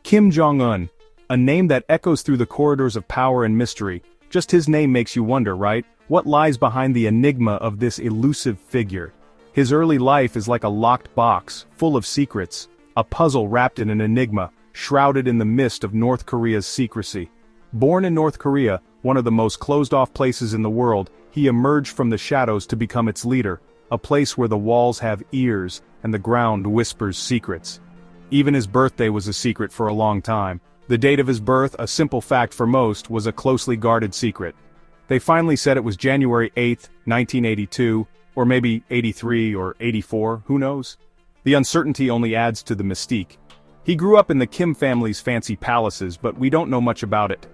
Kim Jong Un, a name that echoes through the corridors of power and mystery. Just his name makes you wonder, right? What lies behind the enigma of this elusive figure? His early life is like a locked box, full of secrets, a puzzle wrapped in an enigma, shrouded in the mist of North Korea's secrecy. Born in North Korea, one of the most closed-off places in the world, he emerged from the shadows to become its leader, a place where the walls have ears and the ground whispers secrets. Even his birthday was a secret for a long time. The date of his birth, a simple fact for most, was a closely guarded secret. They finally said it was January 8, 1982, or maybe 83 or 84, who knows? The uncertainty only adds to the mystique. He grew up in the Kim family's fancy palaces, but we don't know much about it.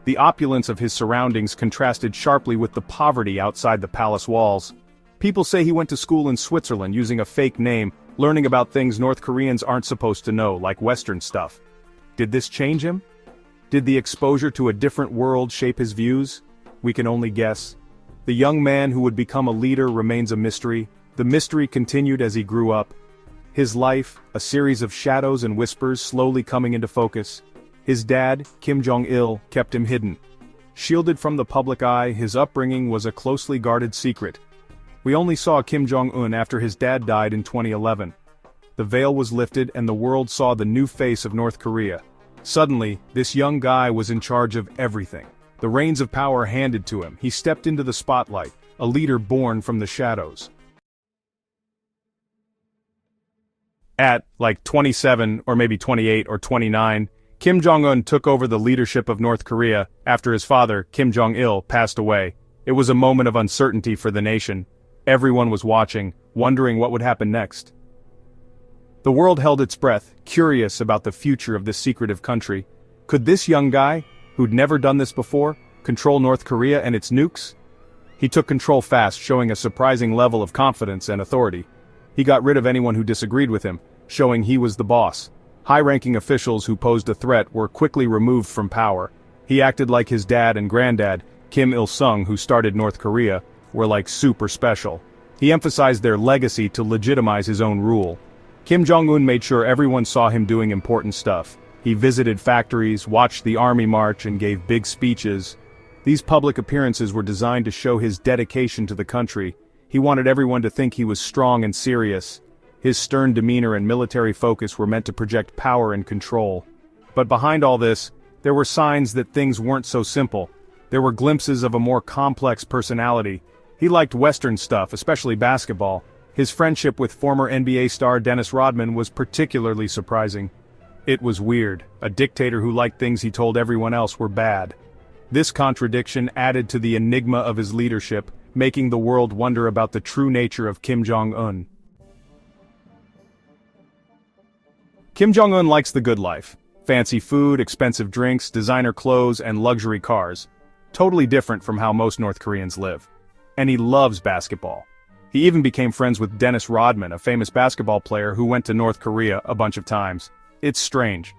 The opulence of his surroundings contrasted sharply with the poverty outside the palace walls. People say he went to school in Switzerland using a fake name, learning about things North Koreans aren't supposed to know, like Western stuff. Did this change him? Did the exposure to a different world shape his views? We can only guess. The young man who would become a leader remains a mystery. The mystery continued as he grew up. His life, a series of shadows and whispers slowly coming into focus. His dad, Kim Jong Un, kept him hidden. Shielded from the public eye, his upbringing was a closely guarded secret. We only saw Kim Jong Un after his dad died in 2011. The veil was lifted and the world saw the new face of North Korea. Suddenly, this young guy was in charge of everything. The reins of power handed to him, he stepped into the spotlight, a leader born from the shadows. At, like 27 or maybe 28 or 29, Kim Jong Un took over the leadership of North Korea after his father, Kim Jong Il, passed away. It was a moment of uncertainty for the nation. Everyone was watching, wondering what would happen next. The world held its breath, curious about the future of this secretive country. Could this young guy, who'd never done this before, control North Korea and its nukes? He took control fast, showing a surprising level of confidence and authority. He got rid of anyone who disagreed with him, showing he was the boss. High-ranking officials who posed a threat were quickly removed from power. He acted like his dad and granddad, Kim Il-sung, who started North Korea, were like super special. He emphasized their legacy to legitimize his own rule. Kim Jong Un made sure everyone saw him doing important stuff. He visited factories, watched the army march, and gave big speeches. These public appearances were designed to show his dedication to the country. He wanted everyone to think he was strong and serious. His stern demeanor and military focus were meant to project power and control. But behind all this, there were signs that things weren't so simple. There were glimpses of a more complex personality. He liked Western stuff, especially basketball. His friendship with former NBA star Dennis Rodman was particularly surprising. It was weird, a dictator who liked things he told everyone else were bad. This contradiction added to the enigma of his leadership, making the world wonder about the true nature of Kim Jong Un. Kim Jong Un likes the good life. Fancy food, expensive drinks, designer clothes, and luxury cars. Totally different from how most North Koreans live. And he loves basketball. He even became friends with Dennis Rodman, a famous basketball player who went to North Korea a bunch of times. It's strange.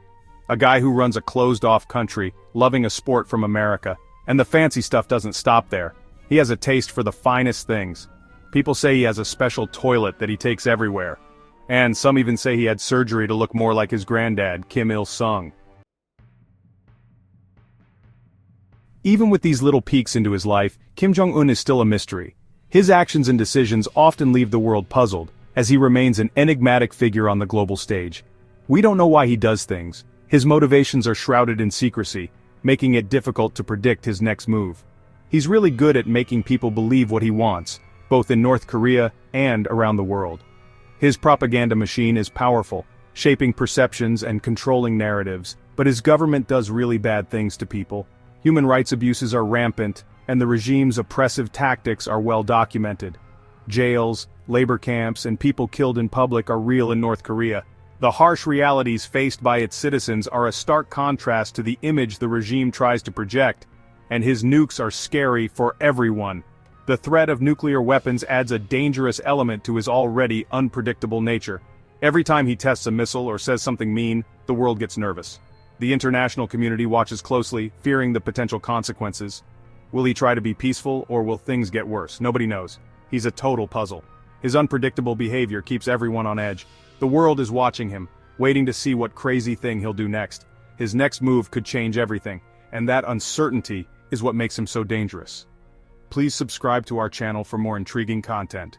A guy who runs a closed-off country, loving a sport from America. And the fancy stuff doesn't stop there. He has a taste for the finest things. People say he has a special toilet that he takes everywhere. And some even say he had surgery to look more like his granddad, Kim Il-sung. Even with these little peeks into his life, Kim Jong Un is still a mystery. His actions and decisions often leave the world puzzled, as he remains an enigmatic figure on the global stage. We don't know why he does things. His motivations are shrouded in secrecy, making it difficult to predict his next move. He's really good at making people believe what he wants, both in North Korea and around the world. His propaganda machine is powerful, shaping perceptions and controlling narratives, but his government does really bad things to people. Human rights abuses are rampant, and the regime's oppressive tactics are well documented. Jails, labor camps, and people killed in public are real in North Korea. The harsh realities faced by its citizens are a stark contrast to the image the regime tries to project, and his nukes are scary for everyone. The threat of nuclear weapons adds a dangerous element to his already unpredictable nature. Every time he tests a missile or says something mean, the world gets nervous. The international community watches closely, fearing the potential consequences. Will he try to be peaceful, or will things get worse? Nobody knows. He's a total puzzle. His unpredictable behavior keeps everyone on edge. The world is watching him, waiting to see what crazy thing he'll do next. His next move could change everything, and that uncertainty is what makes him so dangerous. Please subscribe to our channel for more intriguing content.